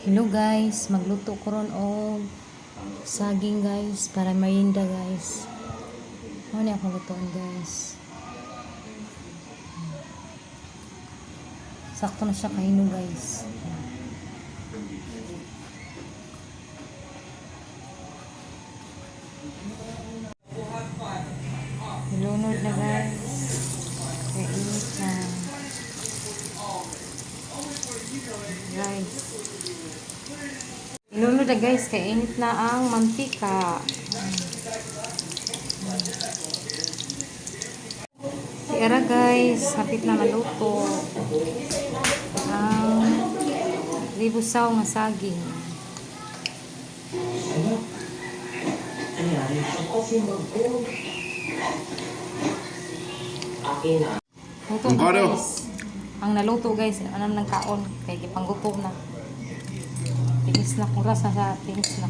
Hello guys, magluto ko ron og saging guys para merienda guys. Ano ni akong lutoon guys. Sakto na siya kahino guys. Ilunod na guys. Kainit na. Guys. Ilunod na guys, kainit na ang mantika. Tira guys, hapit na maluto. Ang libusaw nga saging. Luto na guys. Ang naluto guys, anam ng kaon. Kaya ipanggutom na. Tinis na, kuras na sa tinis na.